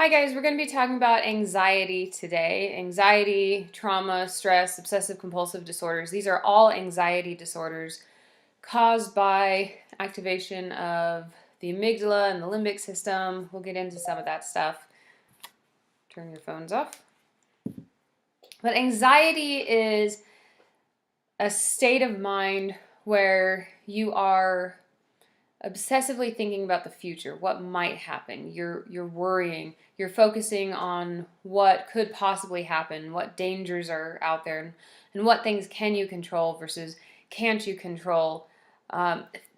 Hi guys, we're going to be talking about anxiety today. Anxiety, trauma, stress, obsessive compulsive disorders. These are all anxiety disorders caused by activation of the amygdala and the limbic system. We'll get into some of that stuff. Turn your phones off. But anxiety is a state of mind where you are obsessively thinking about the future, what might happen. You're worrying. You're focusing on what could possibly happen, what dangers are out there, and what things can you control versus can't you control.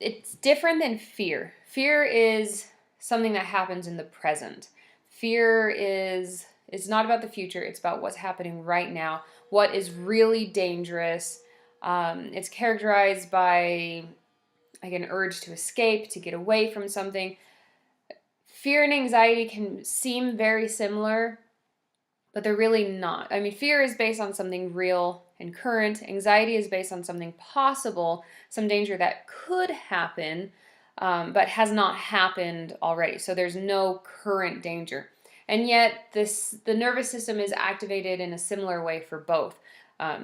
It's different than fear. Fear is something that happens in the present. Fear is it's not about the future. It's about what's happening right now. What is really dangerous. It's characterized by like an urge to escape, to get away from something. Fear and anxiety can seem very similar, but they're really not. I mean, fear is based on something real and current. Anxiety is based on something possible, some danger that could happen, but has not happened already. So there's no current danger. And yet the nervous system is activated in a similar way for both.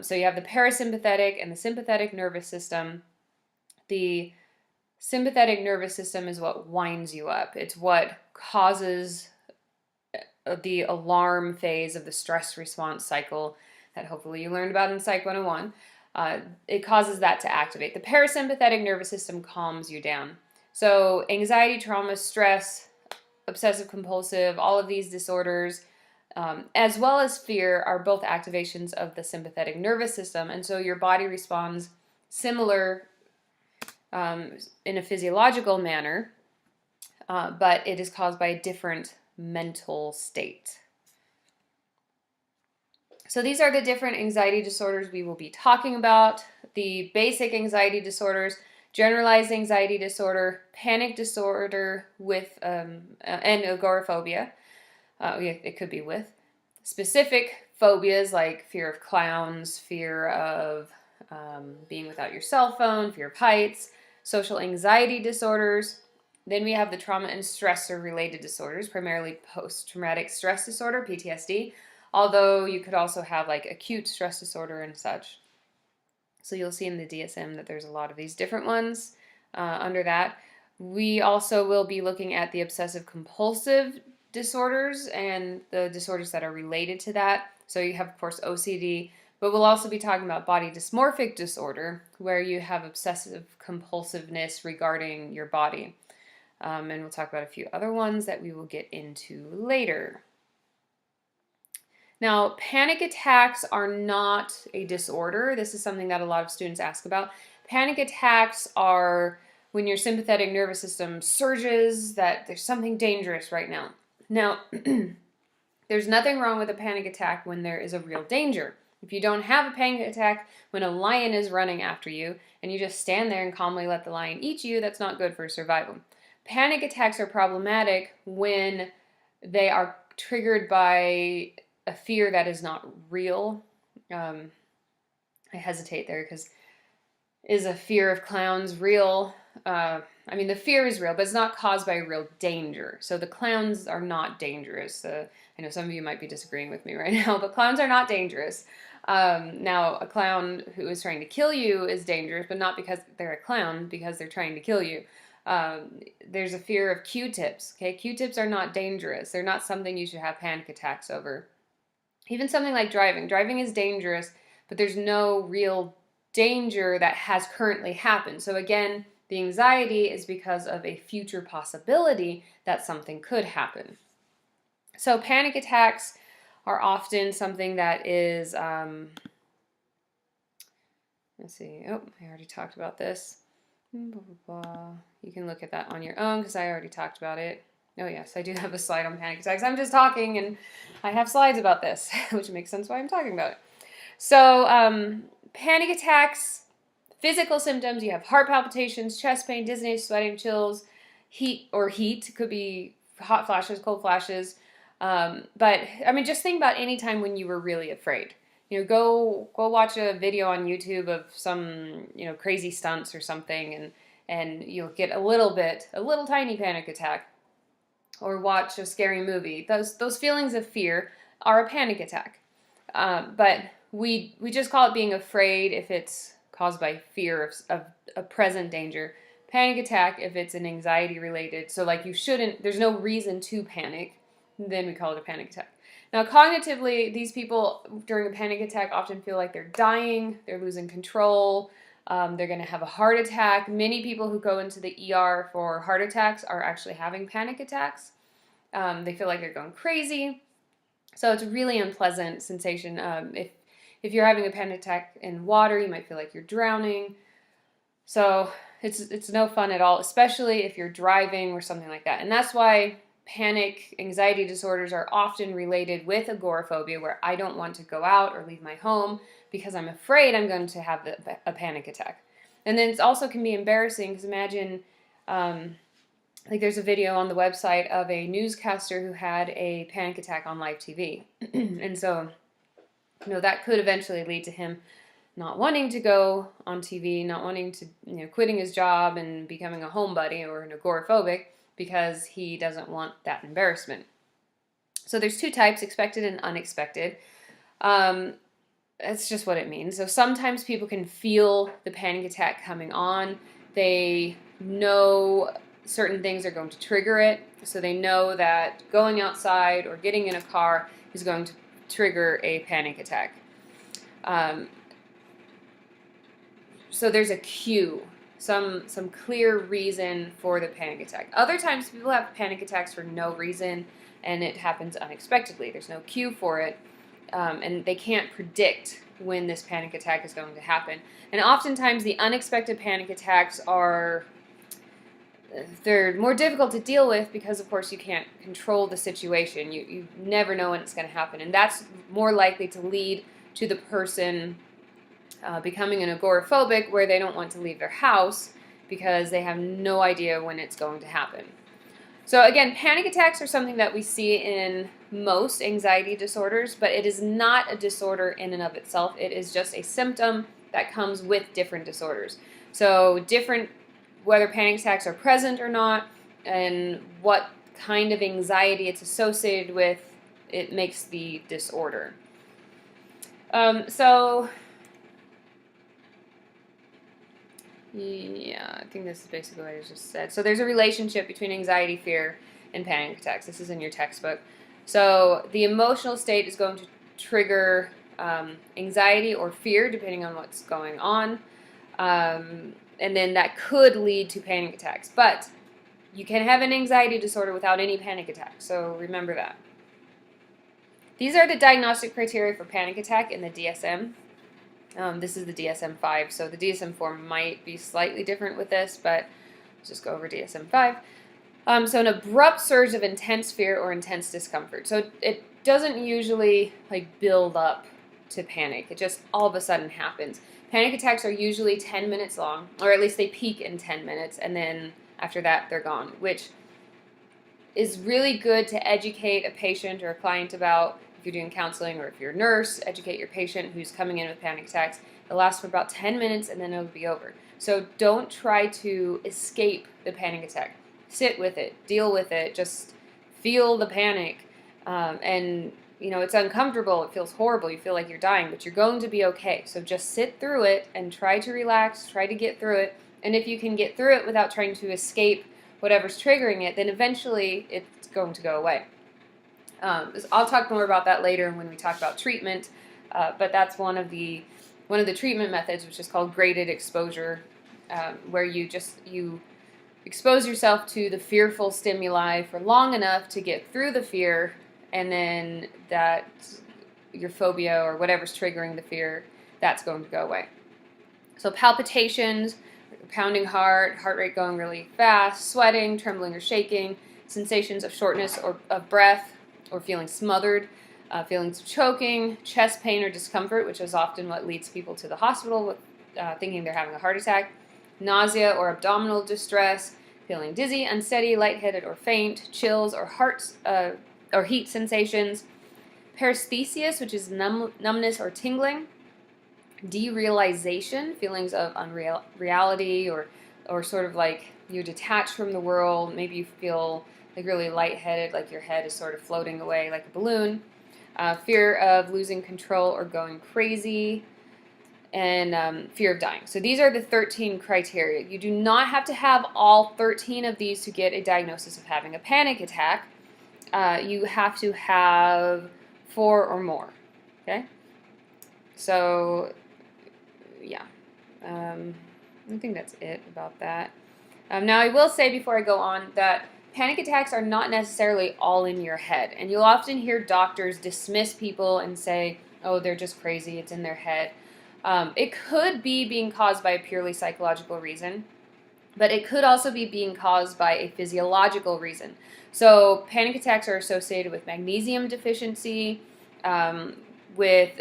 So you have the parasympathetic and the sympathetic nervous system. The sympathetic nervous system is what winds you up. It's what causes the alarm phase of the stress response cycle that hopefully you learned about in Psych 101. It causes that to activate. The parasympathetic nervous system calms you down. So anxiety, trauma, stress, obsessive compulsive, all of these disorders, as well as fear, are both activations of the sympathetic nervous system. And so your body responds similar in a physiological manner, but it is caused by a different mental state. So these are the different anxiety disorders we will be talking about. The basic anxiety disorders: generalized anxiety disorder, panic disorder with and agoraphobia. It could be with specific phobias like fear of clowns, fear of being without your cell phone, fear of heights, social anxiety disorders. Then we have the trauma and stressor related disorders, primarily post-traumatic stress disorder, PTSD, although you could also have like acute stress disorder and such. So you'll see in the DSM that there's a lot of these different ones under that. We also will be looking at the obsessive compulsive disorders and the disorders that are related to that. So you have, of course, OCD, but we'll also be talking about body dysmorphic disorder, where you have obsessive compulsiveness regarding your body. And we'll talk about a few other ones that we will get into later. Now, panic attacks are not a disorder. This is something that a lot of students ask about. Panic attacks are when your sympathetic nervous system surges that there's something dangerous right now. Now, there's nothing wrong with a panic attack when there is a real danger. If you don't have a panic attack when a lion is running after you and you just stand there and calmly let the lion eat you, that's not good for survival. Panic attacks are problematic when they are triggered by a fear that is not real. I hesitate there because is a fear of clowns real? I mean, the fear is real, but it's not caused by real danger. So the clowns are not dangerous. I know some of you might be disagreeing with me right now, but clowns are not dangerous. Now, a clown who is trying to kill you is dangerous, but not because they're a clown, because they're trying to kill you. There's a fear of Q-tips. Okay, Q-tips are not dangerous. They're not something you should have panic attacks over. Even something like driving. Driving is dangerous, but there's no real danger that has currently happened. So again, the anxiety is because of a future possibility that something could happen. So panic attacks are often something that is, let's see, oh, I already talked about this. Blah, blah, blah. You can look at that on your own because I already talked about it. Oh yes, I do have a slide on panic attacks. I'm just talking and I have slides about this, which makes sense why I'm talking about it. So panic attacks, physical symptoms, you have heart palpitations, chest pain, dizziness, sweating, chills, heat, could be hot flashes, cold flashes. But I mean, just think about any time when you were really afraid. You know, go watch a video on YouTube of some, crazy stunts or something, and you'll get a little tiny panic attack. or watch a scary movie. Those feelings of fear are a panic attack. But we just call it being afraid if it's caused by fear of a present danger. Panic attack if it's an anxiety related. So like there's no reason to panic, then we call it a panic attack. Now cognitively, these people during a panic attack often feel like they're dying, they're losing control, they're going to have a heart attack. Many people who go into the ER for heart attacks are actually having panic attacks. They feel like they're going crazy. So it's a really unpleasant sensation. If you're having a panic attack in water, you might feel like you're drowning. So it's no fun at all, especially if you're driving or something like that. And that's why panic anxiety disorders are often related with agoraphobia, where I don't want to go out or leave my home because I'm afraid I'm going to have a panic attack. And then it also can be embarrassing because imagine, like there's a video on the website of a newscaster who had a panic attack on live TV. And so, that could eventually lead to him not wanting to go on TV, not wanting to, quitting his job and becoming a homebody or an agoraphobic because he doesn't want that embarrassment. So there's two types, expected and unexpected. That's just what it means. So sometimes people can feel the panic attack coming on. They know certain things are going to trigger it. So they know that going outside or getting in a car is going to trigger a panic attack. So there's a cue, some clear reason for the panic attack. Other times people have panic attacks for no reason and it happens unexpectedly. There's no cue for it, and they can't predict when this panic attack is going to happen. And oftentimes the unexpected panic attacks they're more difficult to deal with because, of course, you can't control the situation. You never know when it's going to happen. And that's more likely to lead to the person becoming an agoraphobic, where they don't want to leave their house because they have no idea when it's going to happen. So again, panic attacks are something that we see in most anxiety disorders, but it is not a disorder in and of itself. It is just a symptom that comes with different disorders. So whether panic attacks are present or not, and what kind of anxiety it's associated with, it makes the disorder. Yeah, I think this is basically what I just said. So there's a relationship between anxiety, fear, and panic attacks. This is in your textbook. So the emotional state is going to trigger anxiety or fear, depending on what's going on. And then that could lead to panic attacks. But you can have an anxiety disorder without any panic attacks, so remember that. These are the diagnostic criteria for panic attack in the DSM. This is the DSM-5, so the DSM-4 might be slightly different with this, but let's just go over DSM-5. So an abrupt surge of intense fear or intense discomfort. So it doesn't usually build up to panic. It just all of a sudden happens. Panic attacks are usually 10 minutes long, or at least they peak in 10 minutes, and then after that they're gone, which is really good to educate a patient or a client about. If you're doing counseling or if you're a nurse, educate your patient who's coming in with panic attacks. It lasts for about 10 minutes and then it'll be over. So don't try to escape the panic attack. Sit with it, deal with it, just feel the panic. And it's uncomfortable, it feels horrible, you feel like you're dying, but you're going to be okay. So just sit through it and try to relax, try to get through it. And if you can get through it without trying to escape whatever's triggering it, then eventually it's going to go away. I'll talk more about that later when we talk about treatment, but that's one of the treatment methods, which is called graded exposure, where you expose yourself to the fearful stimuli for long enough to get through the fear, and then that your phobia or whatever's triggering the fear, that's going to go away. So palpitations, pounding heart rate going really fast, sweating, trembling or shaking, sensations of shortness or of breath, or feeling smothered, feelings of choking, chest pain or discomfort, which is often what leads people to the hospital with thinking they're having a heart attack, nausea or abdominal distress, feeling dizzy, unsteady, lightheaded or faint, chills or or heat sensations, paresthesias, which is numbness or tingling, derealization, feelings of unreality or sort of like you're detached from the world. Maybe you feel like really lightheaded, like your head is sort of floating away like a balloon. Fear of losing control or going crazy, and fear of dying. So these are the 13 criteria. You do not have to have all 13 of these to get a diagnosis of having a panic attack. You have to have 4 or more. Okay? So, yeah. I think that's it about that. Now, I will say before I go on that panic attacks are not necessarily all in your head. And you'll often hear doctors dismiss people and say, oh, they're just crazy, it's in their head. It could be being caused by a purely psychological reason, but it could also be being caused by a physiological reason. So panic attacks are associated with magnesium deficiency, with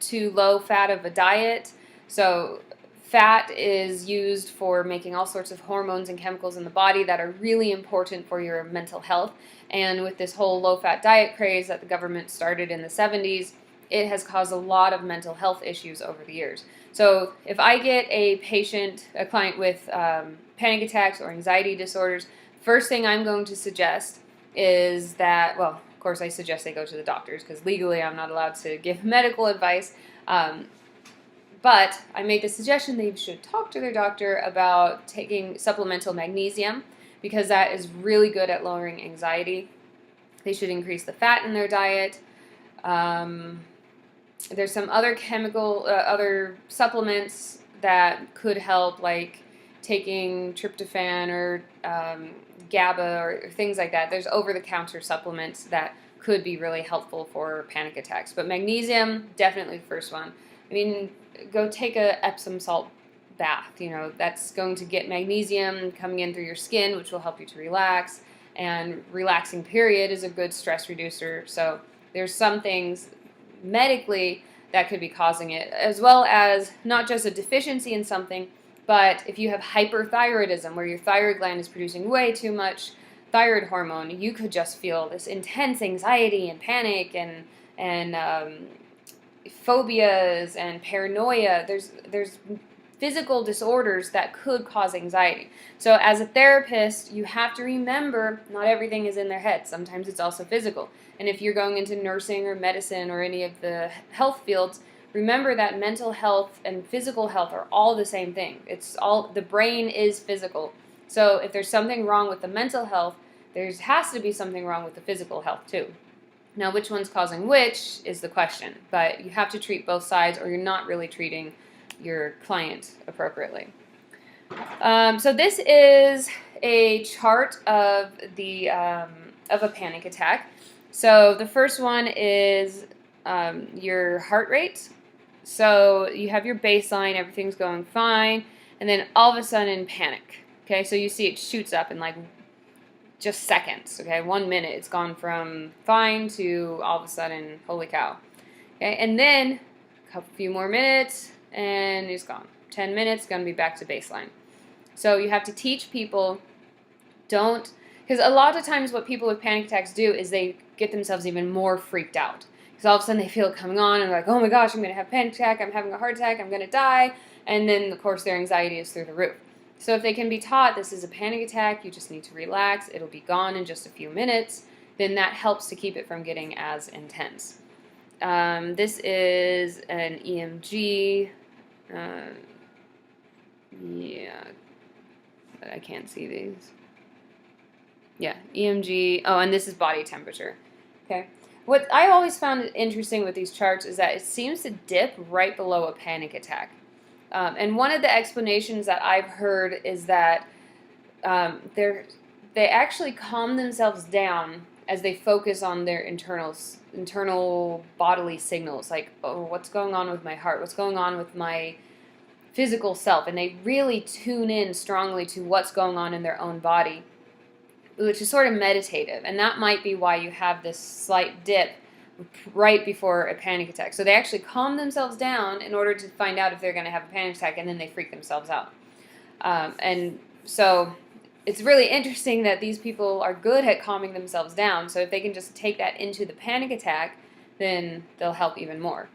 too low fat of a diet. So fat is used for making all sorts of hormones and chemicals in the body that are really important for your mental health. And with this whole low-fat diet craze that the government started in the 70s, it has caused a lot of mental health issues over the years. So if I get a client with panic attacks or anxiety disorders, first thing I'm going to suggest is that, well, of course I suggest they go to the doctors because legally I'm not allowed to give medical advice. But I made the suggestion they should talk to their doctor about taking supplemental magnesium because that is really good at lowering anxiety. They should increase the fat in their diet. There's some other other supplements that could help, like taking tryptophan or GABA or things like that. There's over-the-counter supplements that could be really helpful for panic attacks. But magnesium, definitely the first one. I mean, go take a Epsom salt bath. You know, that's going to get magnesium coming in through your skin, which will help you to relax. And relaxing period is a good stress reducer. So there's some things medically that could be causing it, as well as not just a deficiency in something, but if you have hyperthyroidism, where your thyroid gland is producing way too much thyroid hormone, you could just feel this intense anxiety and panic and phobias and paranoia. There's physical disorders that could cause anxiety. So as a therapist, you have to remember not everything is in their head. Sometimes it's also physical. And if you're going into nursing or medicine or any of the health fields, remember that mental health and physical health are all the same thing. The brain is physical. So if there's something wrong with the mental health, there has to be something wrong with the physical health too. Now, which one's causing which is the question, but you have to treat both sides or you're not really treating your client appropriately. So this is a chart of a panic attack. So the first one is your heart rate. So you have your baseline, everything's going fine, and then all of a sudden panic. Okay, so you see it shoots up in like just seconds. Okay, 1 minute, it's gone from fine to all of a sudden, holy cow. Okay, and then a few more minutes, and it's gone. 10 minutes, gonna be back to baseline. So you have to teach people, because a lot of times what people with panic attacks do is they get themselves even more freaked out. Because all of a sudden they feel it coming on and they're like, oh my gosh, I'm going to have a panic attack, I'm having a heart attack, I'm going to die. And then, of course, their anxiety is through the roof. So if they can be taught this is a panic attack, you just need to relax, it'll be gone in just a few minutes, then that helps to keep it from getting as intense. This is an EMG. Yeah, but I can't see these. Yeah, EMG. Oh, and this is body temperature. Okay. What I always found interesting with these charts is that it seems to dip right below a panic attack. And one of the explanations that I've heard is that they actually calm themselves down as they focus on their internal bodily signals, like, oh, what's going on with my heart? What's going on with my physical self? And they really tune in strongly to what's going on in their own body, which is sort of meditative. And that might be why you have this slight dip right before a panic attack. So they actually calm themselves down in order to find out if they're going to have a panic attack, and then they freak themselves out. And so it's really interesting that these people are good at calming themselves down. So if they can just take that into the panic attack, then they'll help even more.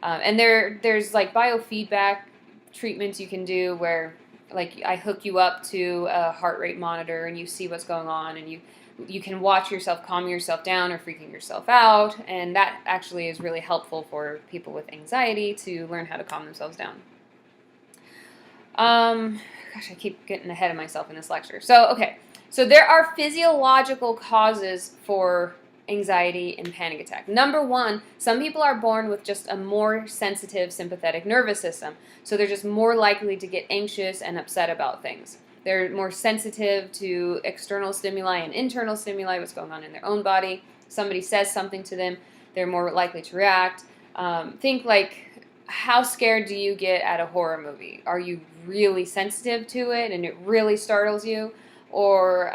And there's like biofeedback treatments you can do where like I hook you up to a heart rate monitor and you see what's going on, and you can watch yourself calming yourself down or freaking yourself out, and that actually is really helpful for people with anxiety to learn how to calm themselves down. Gosh, I keep getting ahead of myself in this lecture. So there are physiological causes for anxiety and panic attack. Number one, some people are born with just a more sensitive sympathetic nervous system, so they're just more likely to get anxious and upset about things. They're more sensitive to external stimuli and internal stimuli, what's going on in their own body. Somebody says something to them, they're more likely to react. Think like, how scared do you get at a horror movie? Are you really sensitive to it and it really startles you? Or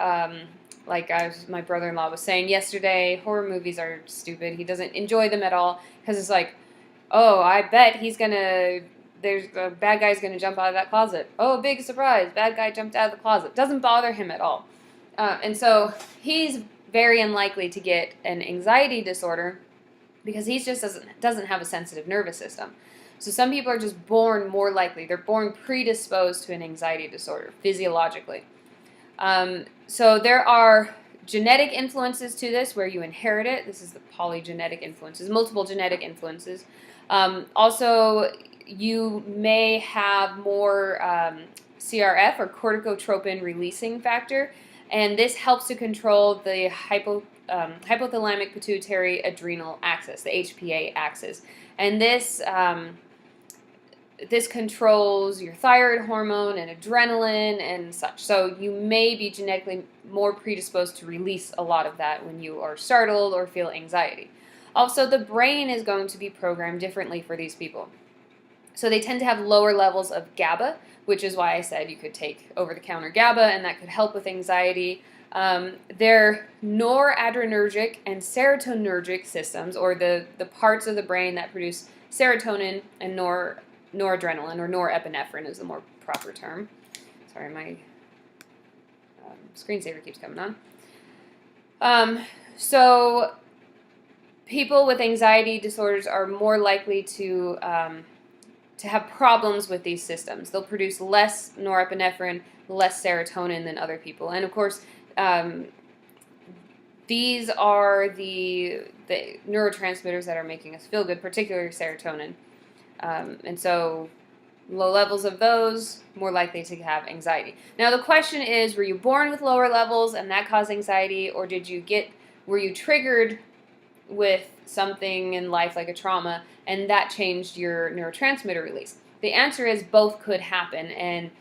my brother-in-law was saying yesterday, horror movies are stupid. He doesn't enjoy them at all because it's like, oh, I bet there's a bad guy's gonna jump out of that closet. Oh, big surprise, bad guy jumped out of the closet. Doesn't bother him at all. And so he's very unlikely to get an anxiety disorder because he just doesn't have a sensitive nervous system. So some people are just born more likely. They're born predisposed to an anxiety disorder physiologically. So there are genetic influences to this where you inherit it. This is the polygenetic influences, multiple genetic influences. Also, you may have more CRF or corticotropin releasing factor, and this helps to control the hypothalamic pituitary adrenal axis, the HPA axis. And this controls your thyroid hormone and adrenaline and such. So you may be genetically more predisposed to release a lot of that when you are startled or feel anxiety. Also, the brain is going to be programmed differently for these people. So they tend to have lower levels of GABA, which is why I said you could take over-the-counter GABA, and that could help with anxiety. Their noradrenergic and serotonergic systems, or the parts of the brain that produce serotonin and noradrenaline, or norepinephrine is the more proper term. Sorry, my screensaver keeps coming on. So people with anxiety disorders are more likely to have problems with these systems. They'll produce less norepinephrine, less serotonin than other people. And of course, these are the neurotransmitters that are making us feel good, particularly serotonin. And so low levels of those, more likely to have anxiety. Now the question is, were you born with lower levels and that caused anxiety, or were you triggered with something in life like a trauma and that changed your neurotransmitter release? The answer is both could happen, and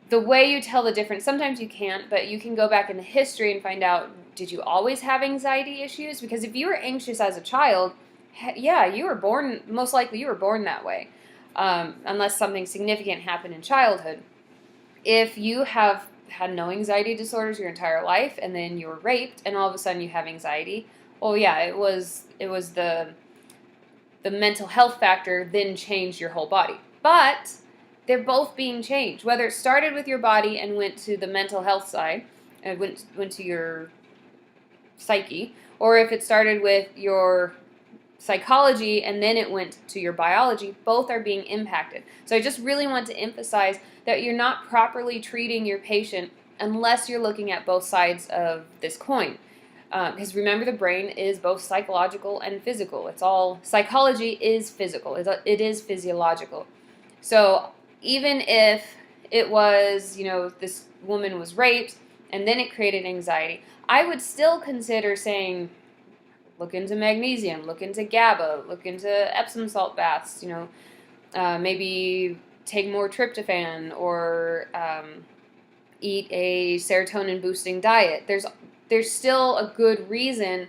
the way you tell the difference, sometimes you can't, but you can go back in the history and find out, did you always have anxiety issues? Because if you were anxious as a child, yeah, most likely you were born that way, unless something significant happened in childhood. If you have had no anxiety disorders your entire life and then you were raped and all of a sudden you have anxiety, well, yeah, it was the mental health factor then changed your whole body. But they're both being changed. Whether it started with your body and went to the mental health side, and went to your psyche, or if it started with your psychology and then it went to your biology, both are being impacted. So I just really want to emphasize that you're not properly treating your patient unless you're looking at both sides of this coin. Because remember, the brain is both psychological and physical. Psychology is physical. It is physiological. So even if it was, this woman was raped and then it created anxiety, I would still consider saying, look into magnesium, look into GABA, look into Epsom salt baths, maybe take more tryptophan or eat a serotonin boosting diet. There's still a good reason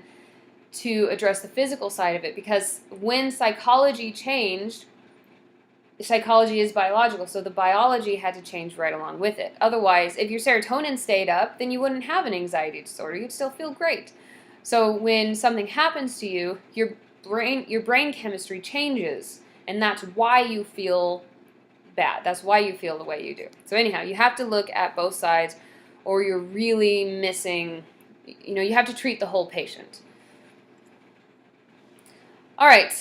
to address the physical side of it, because when psychology changed, psychology is biological, so the biology had to change right along with it. Otherwise, if your serotonin stayed up, then you wouldn't have an anxiety disorder. You'd still feel great. So when something happens to you, your brain chemistry changes, and that's why you feel bad. That's why you feel the way you do. So anyhow, you have to look at both sides, or you're really missing, you have to treat the whole patient. All right,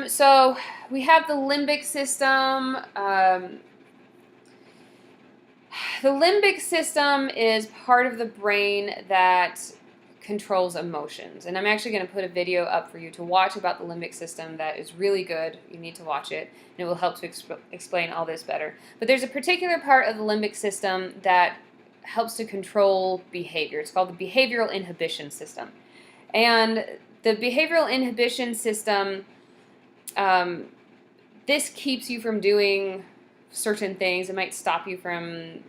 so we have the limbic system. The limbic system is part of the brain that controls emotions. And I'm actually going to put a video up for you to watch about the limbic system that is really good. You need to watch it, and it will help to explain all this better. But there's a particular part of the limbic system that helps to control behavior. It's called the behavioral inhibition system. And the behavioral inhibition system, this keeps you from doing certain things. It might stop you from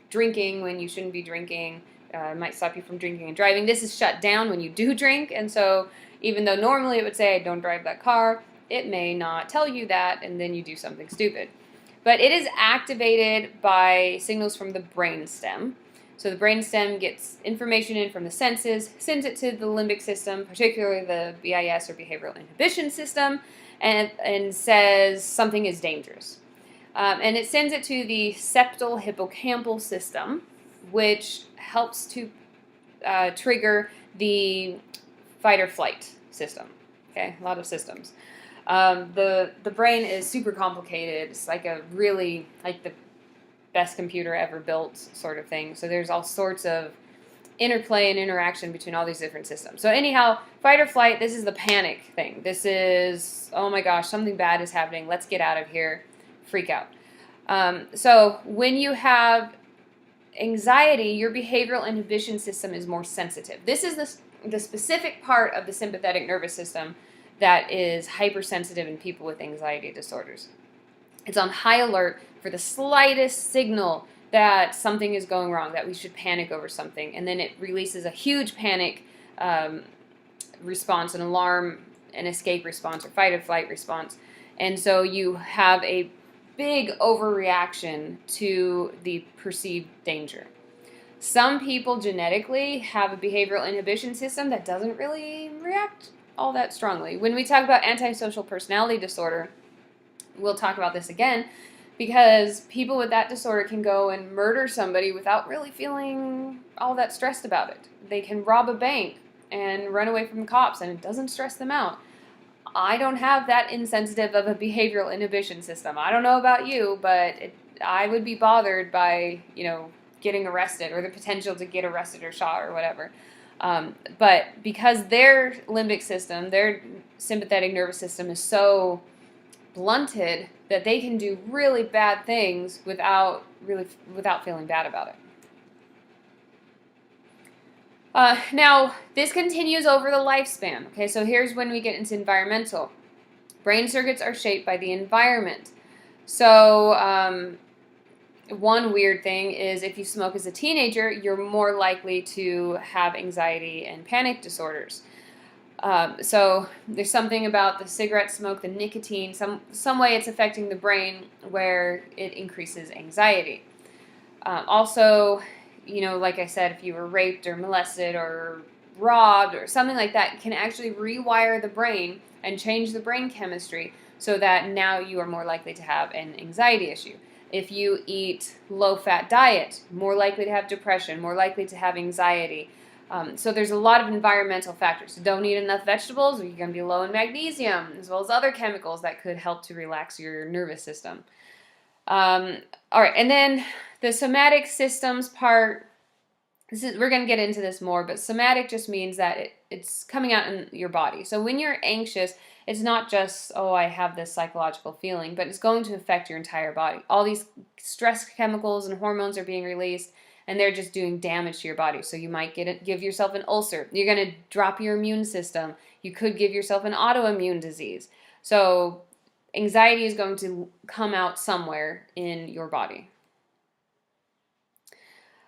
drinking when you shouldn't be drinking. It might stop you from drinking and driving. This is shut down when you do drink, and so even though normally it would say, don't drive that car, it may not tell you that, and then you do something stupid. But it is activated by signals from the brainstem. So the brainstem gets information in from the senses, sends it to the limbic system, particularly the BIS or behavioral inhibition system, and says something is dangerous. And it sends it to the septal hippocampal system, which helps to trigger the fight or flight system. Okay, a lot of systems. The brain is super complicated. It's like the best computer ever built sort of thing. So there's all sorts of interplay and interaction between all these different systems. So anyhow, fight or flight, this is the panic thing. This is, oh my gosh, something bad is happening. Let's get out of here. Freak out. So when you have anxiety, your behavioral inhibition system is more sensitive. This is the specific part of the sympathetic nervous system that is hypersensitive in people with anxiety disorders. It's on high alert for the slightest signal that something is going wrong, that we should panic over something, and then it releases a huge panic response, an alarm, an escape response, or fight or flight response. And so you have a big overreaction to the perceived danger. Some people genetically have a behavioral inhibition system that doesn't really react all that strongly. When we talk about antisocial personality disorder, we'll talk about this again, because people with that disorder can go and murder somebody without really feeling all that stressed about it. They can rob a bank and run away from cops, and it doesn't stress them out. I don't have that insensitive of a behavioral inhibition system. I don't know about you, but I would be bothered by, getting arrested or the potential to get arrested or shot or whatever. But because their limbic system, their sympathetic nervous system is so blunted that they can do really bad things without feeling bad about it. Now, this continues over the lifespan. Okay, so here's when we get into environmental. Brain circuits are shaped by the environment. So one weird thing is if you smoke as a teenager, you're more likely to have anxiety and panic disorders. So there's something about the cigarette smoke, the nicotine, some way it's affecting the brain where it increases anxiety. Also, like I said, if you were raped or molested or robbed or something like that, it can actually rewire the brain and change the brain chemistry so that now you are more likely to have an anxiety issue. If you eat low-fat diet, more likely to have depression, more likely to have anxiety. So there's a lot of environmental factors. So don't eat enough vegetables, or you're going to be low in magnesium, as well as other chemicals that could help to relax your nervous system. All right, and then the somatic systems part, we're going to get into this more, but somatic just means that it's coming out in your body. So when you're anxious, it's not just, I have this psychological feeling, but it's going to affect your entire body. All these stress chemicals and hormones are being released, and they're just doing damage to your body. So you might give yourself an ulcer. You're going to drop your immune system. You could give yourself an autoimmune disease. So anxiety is going to come out somewhere in your body.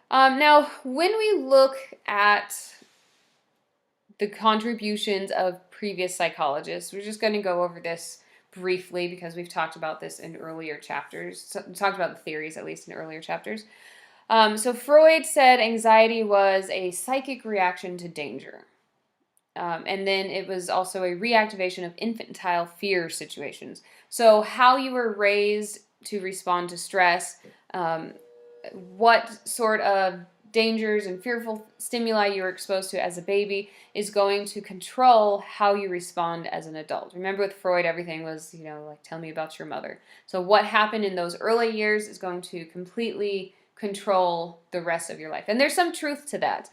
Now, when we look at the contributions of previous psychologists, we're just going to go over this briefly because we've talked about this in earlier chapters. So we talked about the theories, at least in earlier chapters. So Freud said anxiety was a psychic reaction to danger. And then it was also a reactivation of infantile fear situations. So how you were raised to respond to stress, what sort of dangers and fearful stimuli you were exposed to as a baby is going to control how you respond as an adult. Remember with Freud, everything was, like, tell me about your mother. So what happened in those early years is going to completely control the rest of your life. And there's some truth to that.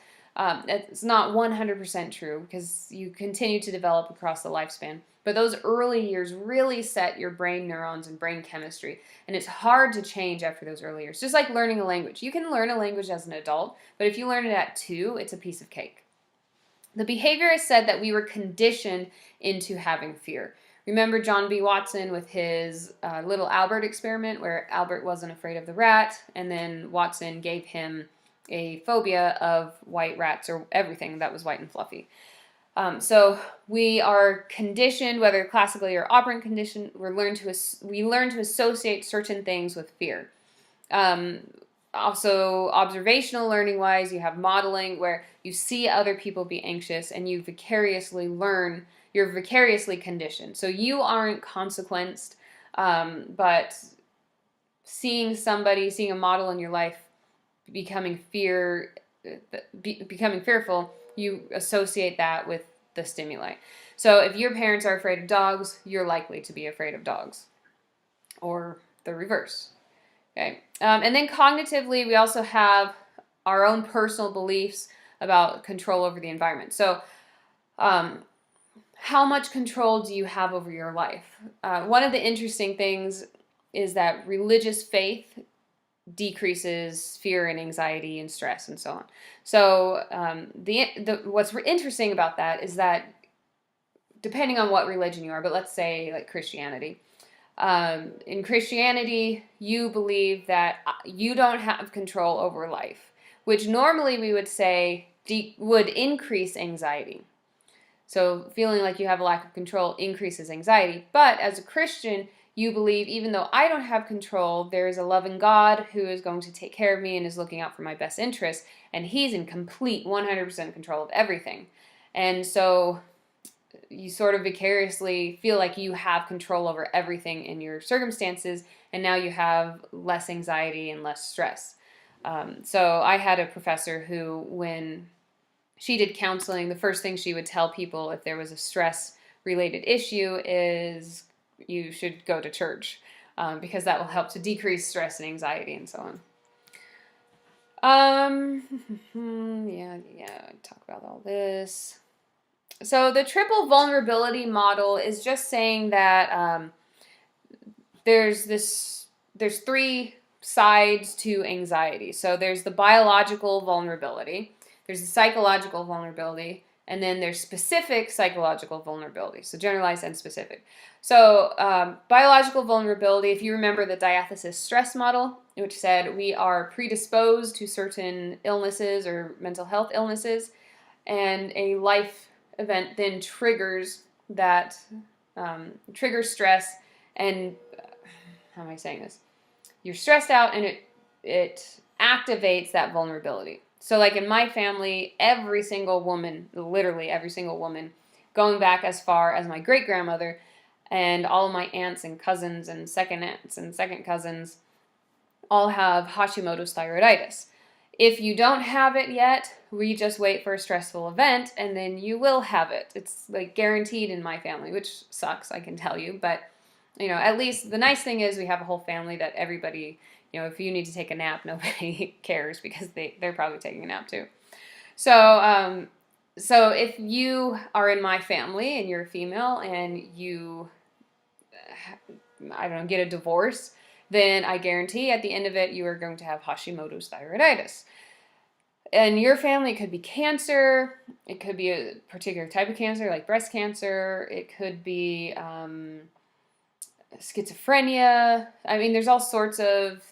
It's not 100% true because you continue to develop across the lifespan. But those early years really set your brain neurons and brain chemistry. And it's hard to change after those early years. Just like learning a language. You can learn a language as an adult, but if you learn it at 2, it's a piece of cake. The behaviorist said that we were conditioned into having fear. Remember John B. Watson with his little Albert experiment where Albert wasn't afraid of the rat, and then Watson gave him a phobia of white rats or everything that was white and fluffy. So we are conditioned, whether classically or operant conditioned, we learn to associate certain things with fear. Also, observational learning wise, you have modeling where you see other people be anxious and you vicariously learn, you're vicariously conditioned. So you aren't consequenced, but seeing a model in your life becoming fearful, you associate that with the stimuli. So if your parents are afraid of dogs, you're likely to be afraid of dogs, or the reverse. Okay, and then cognitively, we also have our own personal beliefs about control over the environment. So, how much control do you have over your life? One of the interesting things is that religious faith decreases fear and anxiety and stress and so on. So, what's interesting about that is that depending on what religion you are, but let's say like Christianity. In Christianity, you believe that you don't have control over life, which normally we would say would increase anxiety. So feeling like you have a lack of control increases anxiety. But as a Christian, you believe even though I don't have control, there is a loving God who is going to take care of me and is looking out for my best interests, and he's in complete 100% control of everything. And so you sort of vicariously feel like you have control over everything in your circumstances, and now you have less anxiety and less stress. So I had a professor who, when she did counseling, the first thing she would tell people if there was a stress-related issue is you should go to church, because that will help to decrease stress and anxiety and so on. Talk about all this. So the triple vulnerability model is just saying that there's 3 sides to anxiety. So there's the biological vulnerability, there's the psychological vulnerability, and then there's specific psychological vulnerability. So generalized and specific. So biological vulnerability, if you remember the diathesis stress model, which said we are predisposed to certain illnesses or mental health illnesses, and a life event then triggers that, triggers stress, and how am I saying this? You're stressed out and it activates that vulnerability. So like in my family, every single woman, literally every single woman, going back as far as my great-grandmother and all of my aunts and cousins and second aunts and second cousins all have Hashimoto's thyroiditis. If you don't have it yet, we just wait for a stressful event and then you will have it. It's like guaranteed in my family, which sucks, I can tell you. But, at least the nice thing is we have a whole family that everybody, if you need to take a nap, nobody cares because they're probably taking a nap too. So, so if you are in my family and you're a female and you, get a divorce, then I guarantee at the end of it, you are going to have Hashimoto's thyroiditis. And your family could be cancer. It could be a particular type of cancer, like breast cancer. It could be schizophrenia. There's all sorts of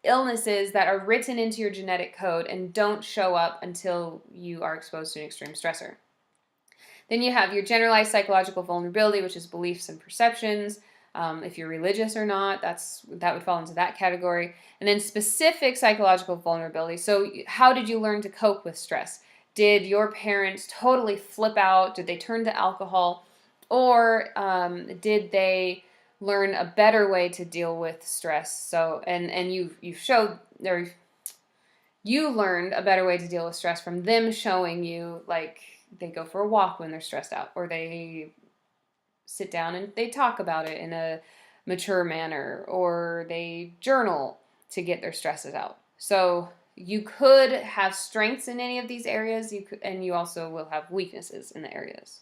illnesses that are written into your genetic code and don't show up until you are exposed to an extreme stressor. Then you have your generalized psychological vulnerability, which is beliefs and perceptions. If you're religious or not, that would fall into that category. And then specific psychological vulnerability. So how did you learn to cope with stress? Did your parents totally flip out? Did they turn to alcohol? Or did they learn a better way to deal with stress? So and you learned a better way to deal with stress from them showing you, like they go for a walk when they're stressed out, or they sit down and they talk about it in a mature manner, or they journal to get their stresses out. So you could have strengths in any of these areas, and you also will have weaknesses in the areas.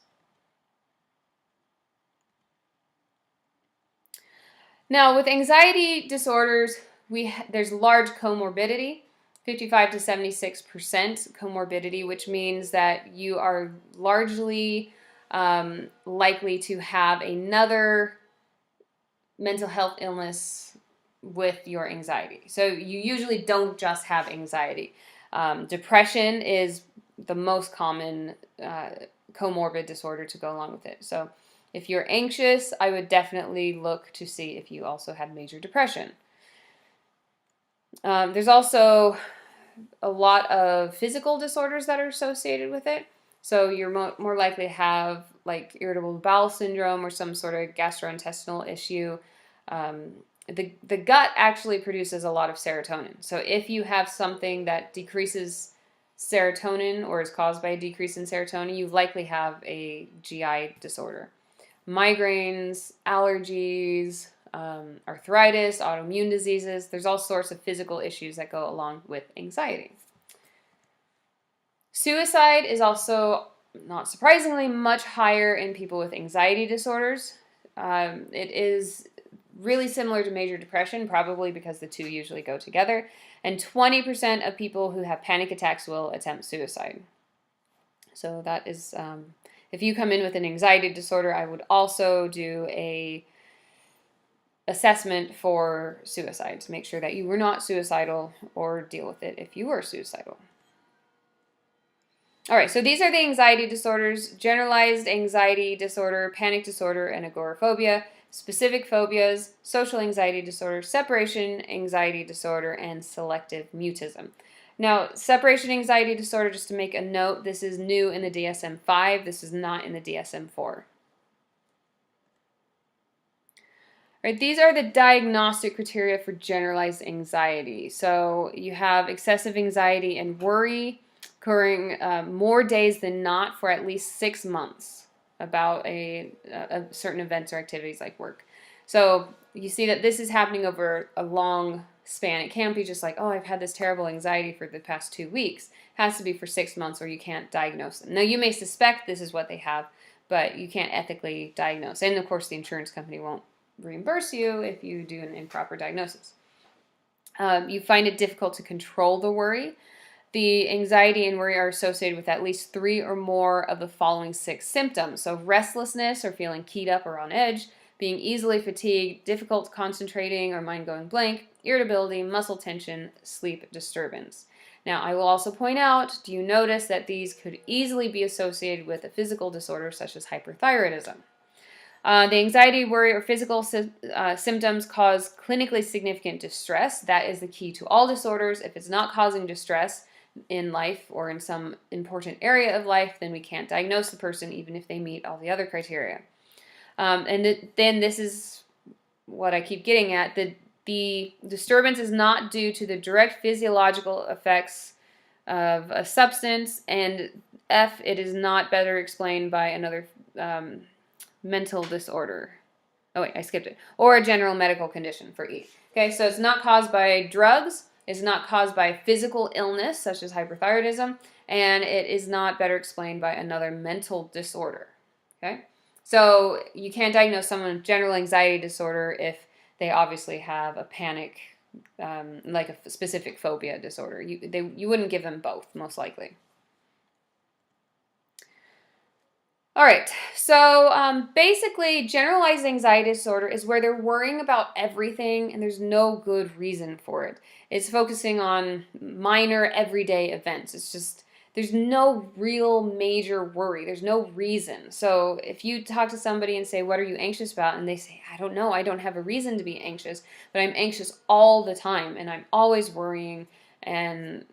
Now, with anxiety disorders, there's large comorbidity, 55 to 76% comorbidity, which means that you are largely likely to have another mental health illness with your anxiety. So you usually don't just have anxiety. Depression is the most common comorbid disorder to go along with it. So if you're anxious, I would definitely look to see if you also had major depression. There's also a lot of physical disorders that are associated with it. So you're more likely to have like irritable bowel syndrome or some sort of gastrointestinal issue. The gut actually produces a lot of serotonin. So if you have something that decreases serotonin or is caused by a decrease in serotonin, you likely have a GI disorder. Migraines, allergies, arthritis, autoimmune diseases. There's all sorts of physical issues that go along with anxiety. Suicide is also, not surprisingly, much higher in people with anxiety disorders. It is really similar to major depression, probably because the two usually go together. And 20% of people who have panic attacks will attempt suicide. So that is, if you come in with an anxiety disorder, I would also do a assessment for suicide to make sure that you were not suicidal or deal with it if you were suicidal. All right, so these are the anxiety disorders: generalized anxiety disorder, panic disorder, and agoraphobia, specific phobias, social anxiety disorder, separation anxiety disorder, and selective mutism. Now, separation anxiety disorder, just to make a note, this is new in the DSM-5. This is not in the DSM-4. Right, these are the diagnostic criteria for generalized anxiety. So you have excessive anxiety and worry occurring more days than not for at least 6 months about a certain events or activities like work. So you see that this is happening over a long span. It can't be just like, oh, I've had this terrible anxiety for the past 2 weeks. It has to be for 6 months or you can't diagnose them. Now, you may suspect this is what they have, but you can't ethically diagnose. And, of course, the insurance company won't reimburse you if you do an improper diagnosis. You find it difficult to control the worry. The anxiety and worry are associated with at least 3 or more of the following 6 symptoms. So restlessness or feeling keyed up or on edge, being easily fatigued, difficult concentrating or mind going blank, irritability, muscle tension, sleep disturbance. Now, I will also point out, do you notice that these could easily be associated with a physical disorder such as hyperthyroidism? The anxiety, worry, or physical symptoms cause clinically significant distress. That is the key to all disorders. If it's not causing distress in life or in some important area of life, then we can't diagnose the person even if they meet all the other criteria. Then this is what I keep getting at. The disturbance is not due to the direct physiological effects of a substance, and F, it is not better explained by another mental disorder. Oh wait, I skipped it. Or a general medical condition for E. Okay, so it's not caused by drugs, it's not caused by physical illness such as hyperthyroidism, and it is not better explained by another mental disorder. Okay, so you can't diagnose someone with general anxiety disorder if they obviously have a panic, like a specific phobia disorder. You wouldn't give them both, most likely. All right, so basically generalized anxiety disorder is where they're worrying about everything and there's no good reason for it. It's focusing on minor everyday events. It's just, there's no real major worry. There's no reason. So if you talk to somebody and say, what are you anxious about? And they say, I don't know, I don't have a reason to be anxious, but I'm anxious all the time and I'm always worrying, and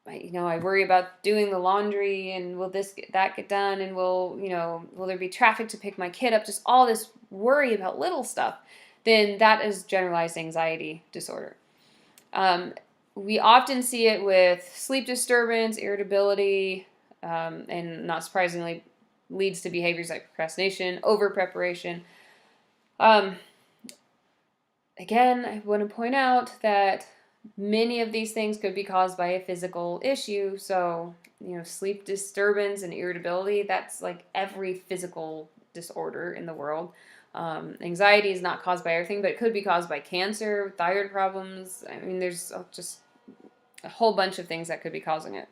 I worry about doing the laundry and will that get done, and will there be traffic to pick my kid up, just all this worry about little stuff, then that is generalized anxiety disorder. We often see it with sleep disturbance, irritability, and not surprisingly leads to behaviors like procrastination, over preparation. Again, I want to point out that Many of these things could be caused by a physical issue. So, sleep disturbance and irritability, that's like every physical disorder in the world. Anxiety is not caused by everything, but it could be caused by cancer, thyroid problems. I mean, there's just a whole bunch of things that could be causing it.